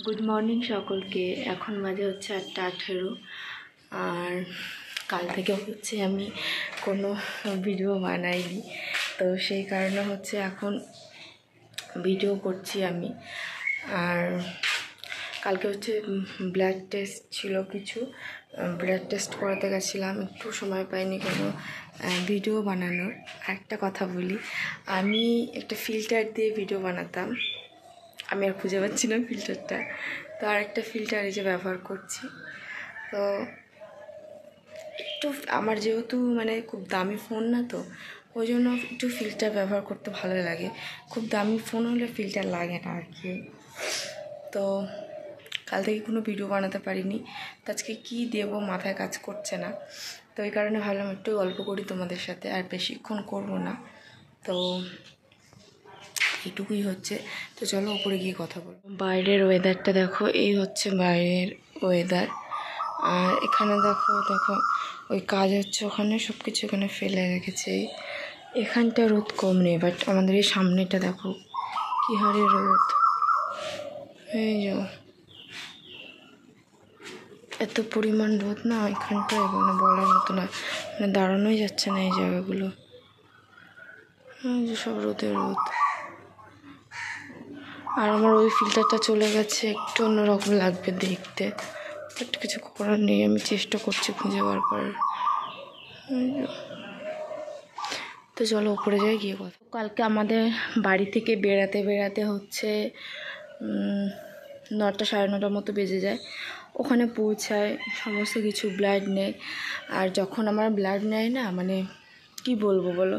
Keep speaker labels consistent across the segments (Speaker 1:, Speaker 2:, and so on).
Speaker 1: Good morning সকলকে। এখন বাজে হচ্ছে 8:18 আর কাল থেকে হচ্ছে আমি কোনো ভিডিও বানাইনি, তো সেই কারণে হচ্ছে এখন ভিডিও করছি আমি। আর কালকে হচ্ছে ব্লাড টেস্ট ছিল, কিছু ব্লাড টেস্ট করাতে গেছিলাম, একটু সময় পাইনি কোনো ভিডিও বানানোর। একটা কথা বলি, আমি একটা ফিল্টার দিয়ে ভিডিও বানাতাম, আমি আর খুঁজে পাচ্ছি না ফিল্টারটা, তো আর একটা ফিল্টার এই যে ব্যবহার করছি। তো একটু আমার যেহেতু মানে খুব দামি ফোন না, তো ওই জন্য একটু ফিল্টার ব্যবহার করতে ভালো লাগে। খুব দামি ফোন হলে ফিল্টার লাগে না আর কি। তো কাল থেকে কোনো ভিডিও বানাতে পারিনি, তো আজকে কী দেবো মাথায় কাজ করছে না, তো ওই কারণে ভাবলাম একটু গল্প করি তোমাদের সাথে, আর বেশিক্ষণ করবো না, তো এটুকুই হচ্ছে। তো চলো উপরে গিয়ে কথা বলবো। বাইরের ওয়েদারটা দেখো, এই হচ্ছে বাইরের ওয়েদার। আর এখানে দেখো ওই কাজ হচ্ছে ওখানে, সব কিছু এখানে ফেলে রেখেছে। এখানটা রোদ কম নেই, বাট আমাদের এই সামনেটা দেখো কি হারে রোদ। এই যে এত পরিমাণ রোদ না এখানটায়, মানে বলার মতো না, মানে দাঁড়ানোই যাচ্ছে না এই জায়গাগুলো, যে সব রোদের রোদ। আর আমার ওই ফিল্টারটা চলে গেছে, একটু অন্যরকম লাগবে দেখতে, বাট কিছু করার নেই, আমি চেষ্টা করছি খুঁজে বার করার। তো চলো উপরে যাই, গিয়ে কথা। কালকে আমাদের বাড়ি থেকে বেড়াতে হচ্ছে 9টা 9:30 মতো বেজে যায়। ওখানে পৌঁছায়, সমস্ত কিছু ব্লাড নেয়। আর যখন আমার ব্লাড নেয় না, মানে কি বলবো বলো,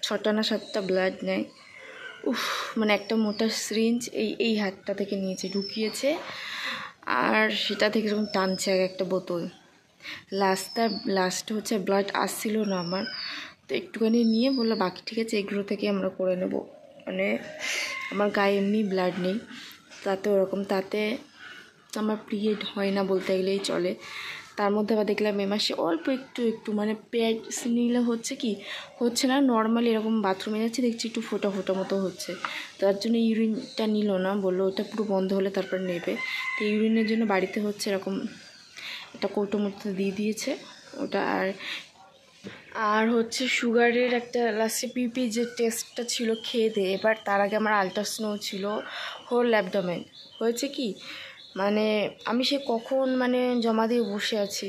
Speaker 1: 6টা না 7টা ব্লাড নেয়। মানে একটা মোটা সিরিঞ্জ এই হাতটা থেকে নিয়েছে, ঢুকিয়েছে, আর সেটা থেকে এরকম টানছে একটা বোতল। লাস্টে হচ্ছে ব্লাড আসছিল না আমার, তো একটুখানি নিয়ে বললো বাকি ঠিক আছে, এগুলো থেকে আমরা করে নেব। মানে আমার গায়ে এমনি ব্লাড নেই, তাতে তাতে আমার পিরিয়ড হয় না বলতে গেলেই চলে। তার মধ্যে আবার দেখলাম এ মাসে অল্প একটু মানে প্যাডস নিলে হচ্ছে না, নর্মালি এরকম বাথরুমে যাচ্ছি দেখছি একটু ফোটা মতো হচ্ছে, তার জন্য ইউরিনটা নিল না, বললো ওটা পুরো বন্ধ হলে তারপর নেবে। তো ইউরিনের জন্য বাড়িতে হচ্ছে এরকম একটা কৌটো মতো দিয়ে দিয়েছে ওটা। আর হচ্ছে সুগারের একটা লাস্টে পিপি যে টেস্টটা ছিল খেয়ে দিয়ে, এবার তার আগে আমার আলট্রাসাউন্ড ছিল হোল অ্যাবডোমেন। হয়েছে কি, মানে আমি সে কখন মানে জমা দিয়ে বসে আছি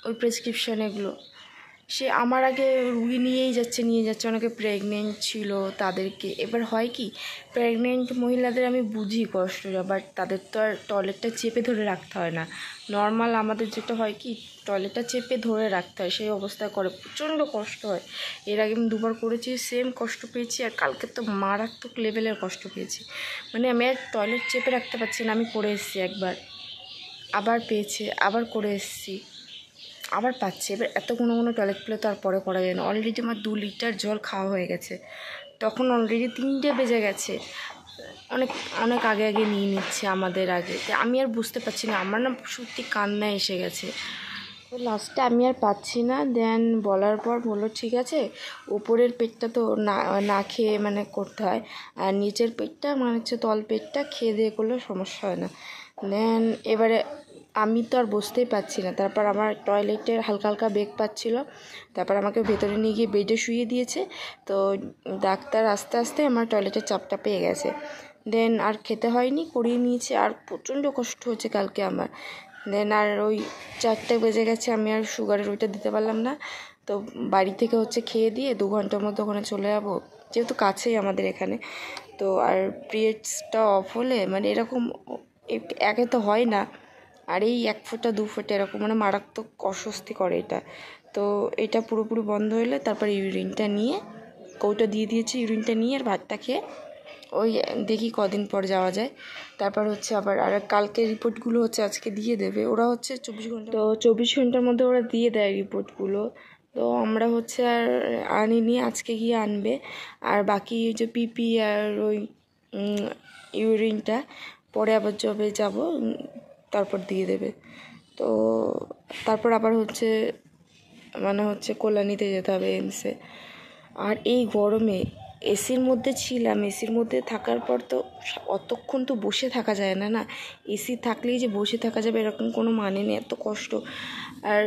Speaker 1: ওই প্রেসক্রিপশান এগুলো, সে আমার আগে রুগী নিয়ে যাচ্ছে, অনেকে প্রেগনেন্ট ছিল তাদেরকে। এবার হয় কি, প্রেগনেন্ট মহিলাদের আমি বুঝি কষ্টটা, বাট তাদের তো আর টয়লেটটা চেপে ধরে রাখতে হয় না। নর্মাল আমাদের যেটা হয় কি, টয়লেটটা চেপে ধরে রাখতে হয়, সেই অবস্থা করে, প্রচণ্ড কষ্ট হয়। এর আগে আমি 2বার করেছি, সেম কষ্ট পেয়েছি, আর কালকে তো মারাত্মক লেভেলের কষ্ট পেয়েছি। মানে আমি আর টয়লেট চেপে রাখতে পারছি না। আমি করে এসেছি একবার, আবার পেয়েছে, আবার করে এসেছি, আবার পাচ্ছে। এবার এত কোনো টয়লেট পেলে তো আর পরে করা যায় না। অলরেডি আমার 2 লিটার জল খাওয়া হয়ে গেছে, তখন অলরেডি 3টে বেজে গেছে। অনেক আগে নিয়ে নিচ্ছে আমাদের আগে। আমি আর বুঝতে পারছি না, আমার না সত্যি কান্না এসে গেছে। তো লাস্টে আমি আর পাচ্ছি না, দেন বলার পর বললো ঠিক আছে, উপরের পেটটা তো না খেয়ে মানে করতে হয়, আর নিচের পেটটা মানে হচ্ছে তল পেটটা খেয়ে দিয়ে করলে সমস্যা হয় না। দেন এবারে আমি তো আর বসতেই পারছি না, তারপর আমার টয়লেটের হালকা বেগ পাচ্ছিলো, তারপর আমাকে ভেতরে নিয়ে গিয়ে বেডে শুইয়ে দিয়েছে। তো ডাক্তার আস্তে আস্তে আমার টয়লেটের চাপটা পেয়ে গেছে, দেন আর খেতে হয়নি, করিয়ে নিয়েছে। আর প্রচণ্ড কষ্ট হচ্ছে কালকে আমার। দেন আর ওই 4টে বেজে গেছে, আমি আর সুগারের ওইটা দিতে পারলাম না। তো বাড়ি থেকে হচ্ছে খেয়ে দিয়ে 2 ঘন্টার মধ্যে ওখানে চলে যাবো, যেহেতু কাছেই আমাদের এখানে। তো আর পিরিয়ডসটা অফ হলে মানে এরকম একে তো হয় না, আর এই 1 ফোঁটা 2 ফোঁটা এরকম মানে মারাত্মক অস্বস্তি করে এটা। তো এটা পুরোপুরি বন্ধ হলে তারপর ইউরিনটা নিয়ে, কৌটা দিয়ে দিয়েছি, ইউরিনটা নিয়ে আর ভাতটা খেয়ে ওই দেখি কদিন পর যাওয়া যায়। তারপর হচ্ছে আবার আর কালকের রিপোর্টগুলো হচ্ছে আজকে দিয়ে দেবে ওরা, হচ্ছে 24 ঘন্টা, তো 24 ঘন্টার মধ্যে ওরা দিয়ে দেয় রিপোর্টগুলো। তো আমরা হচ্ছে আর আনিনি, আজকে গিয়ে আনবে। আর বাকি যে পিপি আর ওই ইউরিনটা পরে আবার যবে যাব তারপর দিয়ে দেবে। তো তারপর আবার হচ্ছে কল্যাণীতে যেতে হবে, এমসে। আর এই গরমে এসির মধ্যে ছিলাম, এসির মধ্যে থাকার পর তো অতক্ষণ তো বসে থাকা যায় না, না এসি থাকলেই যে বসে থাকা যাবে এরকম কোনো মানে নেই, এত কষ্ট। আর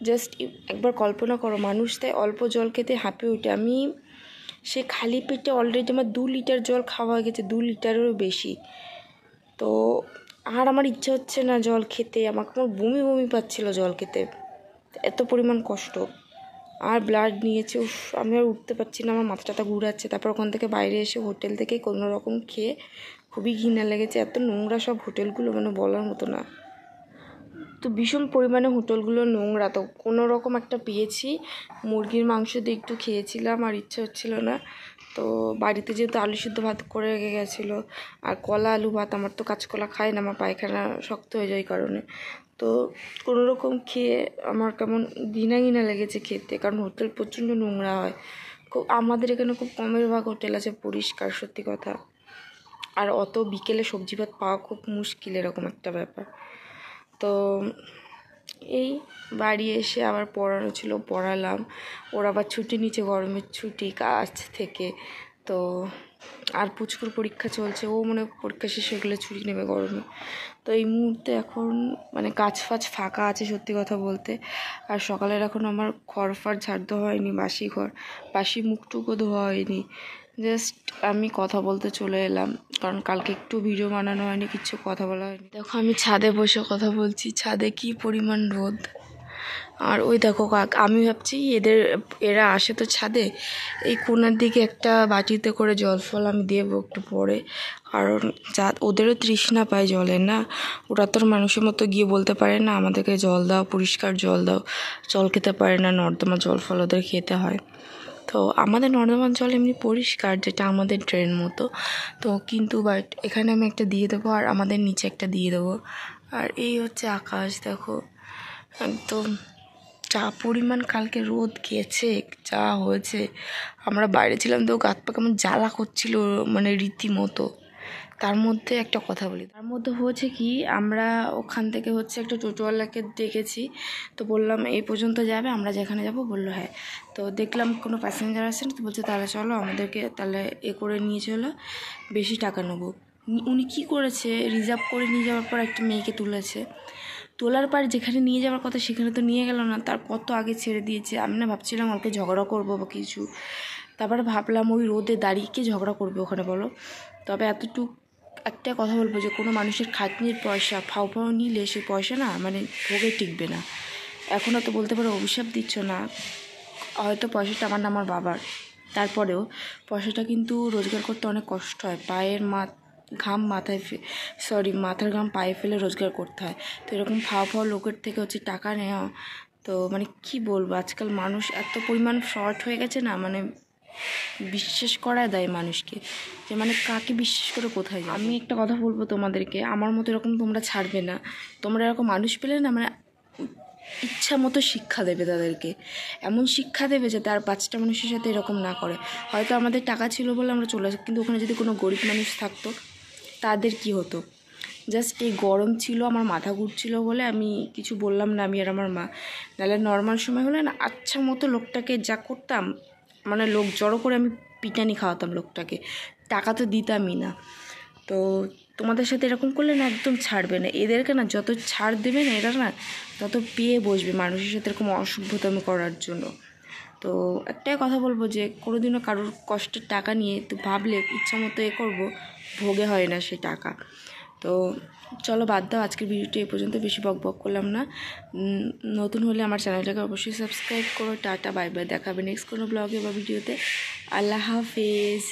Speaker 1: জাস্ট একবার কল্পনা করো, মানুষ তাই অল্প জল খেতে হাঁপিয়ে ওঠে। আমি সে খালি পেটে অলরেডি আমার 2 লিটার জল খাওয়া হয়ে গেছে, 2 লিটারেরও বেশি। তো আর আমার ইচ্ছা হচ্ছে না জল খেতে, আমাকে আমার বমি বমি পাচ্ছিল জল খেতে, এত পরিমাণ কষ্ট। আর ব্লাড নিয়েছে, উফ আমি আর উঠতে পারছি না, আমার মাথাটা ঘুরাচ্ছে। তারপর ওখান থেকে বাইরে এসে হোটেল থেকে কোনো রকম খেয়ে খুবই ঘৃণা লেগেছে, এত নোংরা সব হোটেলগুলো, মানে বলার মতো না। তো ভীষণ পরিমাণে হোটেলগুলো নোংরা। তো কোনো রকম একটা পেয়েছি, মুরগির মাংস দিয়ে একটু খেয়েছিলাম, আর ইচ্ছে হচ্ছিল না। তো বাড়িতে যেহেতু আলু সিদ্ধ ভাত করে রেখে গেছিলো, আর কলা আলু ভাত, আমার তো কাঁচকলা খায় না, আমার পায়খানা শক্ত হয়ে যায় কারণে। তো কোনো রকম খেয়ে আমার কেমন ঘৃণা ঘৃণা লেগেছে খেতে, কারণ হোটেল প্রচণ্ড নোংরা হয়। খুব আমাদের এখানে খুব কমের ভাগ হোটেল আছে পরিষ্কার, সত্যি কথা। আর অত বিকেলে সবজি ভাত পাওয়া খুব মুশকিল, এরকম একটা ব্যাপার। তো এই বাড়ি এসে আবার পড়ানো ছিল, পড়ালাম। ওর আবার ছুটি নিচে, গরমের ছুটি কাজ থেকে। তো আর পুচকুর পরীক্ষা চলছে, ও মনে পরীক্ষা শেষ হয়ে গেলে ছুটি নেবে গরমে। তো এই মুহূর্তে এখন মানে কাজ ফাজ ফাঁকা আছে, সত্যি কথা বলতে। আর সকালের এখন আমার ঘর ফার ঝাড় দেওয়া হয়নি, বাসি ঘর, বাসি মুখটুকু ধোয়া হয়নি। জাস্ট আমি কথা বলতে চলে এলাম, কারণ কালকে একটু ভিডিও বানানো হয়নি, কিছু কথা বলা হয়নি। দেখো আমি ছাদে বসে কথা বলছি, ছাদে কি পরিমাণ রোদ। আর ওই দেখো আমি ভাবছি এরা আসে তো ছাদে, এই কোণার দিকে একটা বাটিতে করে জল ফল আমি দেবো একটু পরে, কারণ ওদেরও তৃষ্ণা পায় জলের, না ওরা তো মানুষের মতো গিয়ে বলতে পারে না আমাদেরকে জল দাও, পরিষ্কার জল দাও, জল খেতে পারে না, নর্দমা জল ফল ওদের খেতে হয়। তো আমাদের নর্দমার জল এমনি পরিষ্কার, যেটা আমাদের ড্রেন মতো। তো কিন্তু বাট এখানে আমি একটা দিয়ে দেবো, আর আমাদের নিচে একটা দিয়ে দেবো। আর এই হচ্ছে আকাশ, দেখো একদম যা পরিমাণ কালকে রোদ গেছে, যা হয়েছে। আমরা বাইরে ছিলাম তো গাত পা কেমন জ্বালা করছিল, মানে রীতিমতো। তার মধ্যে একটা কথা বলি, তার মধ্যে হয়েছে কি, আমরা ওখান থেকে হচ্ছে একটা টোটোওয়ালাকে ডেকেছি। তো বললাম এই পর্যন্ত যাবে, আমরা যেখানে যাব, বললো হ্যাঁ। তো দেখলাম কোনো প্যাসেঞ্জার আসেন, তো বলছে তাহলে চলো আমাদেরকে তাহলে করে নিয়ে চলো, বেশি টাকা নেবো। উনি কী করেছে, রিজার্ভ করে নিয়ে যাওয়ার পর একটা মেয়েকে তুলেছে, তোলার পর যেখানে নিয়ে যাওয়ার কথা সেখানে তো নিয়ে গেল না, তার কত আগে ছেড়ে দিয়েছে। আমি না ভাবছিলাম ওকে ঝগড়া করবো বা কিছু, তারপরে ভাবলাম ওই রোদে দাঁড়িয়ে কে ঝগড়া করবে ওখানে বলো। তবে এতটুকু একটা কথা বলবো, যে কোনো মানুষের খাটনির পয়সা ফাও নিলে সেই পয়সা না মানে ভোগে টিকবে না। এখনও তো বলতে পারো অভিশাপ দিচ্ছ না, হয়তো পয়সাটা আমার না আমার বাবার, তারপরেও পয়সাটা কিন্তু রোজগার করতে অনেক কষ্ট হয়, পায়ের ঘাম মাথায় মাথার ঘাম পায়ে ফেলে রোজগার করতে হয়। তো এরকম ফাও লোকের থেকে হচ্ছে টাকা নেওয়া, তো মানে কি বলবো, আজকাল মানুষ এত পরিমাণ ফ্রড হয়ে গেছে না, মানে বিশ্বাস করা দেয় মানুষকে, যে মানে কাকে বিশ্বাস করে কোথায় যায়। আমি একটা কথা বলবো তোমাদেরকে, আমার মতো এরকম তোমরা ছাড়বে না। তোমরা এরকম মানুষ পেলে না মানে ইচ্ছা মতো শিক্ষা দেবে তাদেরকে, এমন শিক্ষা দেবে যাতে আর 5টা মানুষের সাথে এরকম না করে। হয়তো আমাদের টাকা ছিল বলে আমরা চলে আসি, কিন্তু ওখানে যদি কোনো গরিব মানুষ থাকতো তাদের কি হতো। জাস্ট এই গরম ছিল, আমার মাথা ঘুরছিল বলে আমি কিছু বললাম না, আমি আর আমার মা। নাহলে নর্মাল সময় হলে না আচ্ছা মতো লোকটাকে যা করতাম, মানে লোক জড়ো করে আমি পিটানি খাওয়াতাম লোকটাকে, টাকা তো দিতামই না। তো তোমাদের সাথে এরকম করলে না একদম ছাড়বে না, এদেরকে না যত ছাড় দেবে না এরা না তত পেয়ে বসবে মানুষের সাথে এরকম অসভ্যতামি করার জন্য। তো একটাই কথা বলবো, যে কোনোদিনও কারোর কষ্টের টাকা নিয়ে তো ভাবলে ইচ্ছা মতো করবো, ভোগে হয় না সে টাকা। তো চলো বাদ দাও, আজকের ভিডিওটি এই পর্যন্ত, বেশি বক বক করলাম না। নতুন হলে আমার চ্যানেলটাকে অবশ্যই সাবস্ক্রাইব করো। টাটা বাই বাই, দেখাবে নেক্সট কোনো ব্লগে বা ভিডিওতে। আল্লাহ হাফেজ।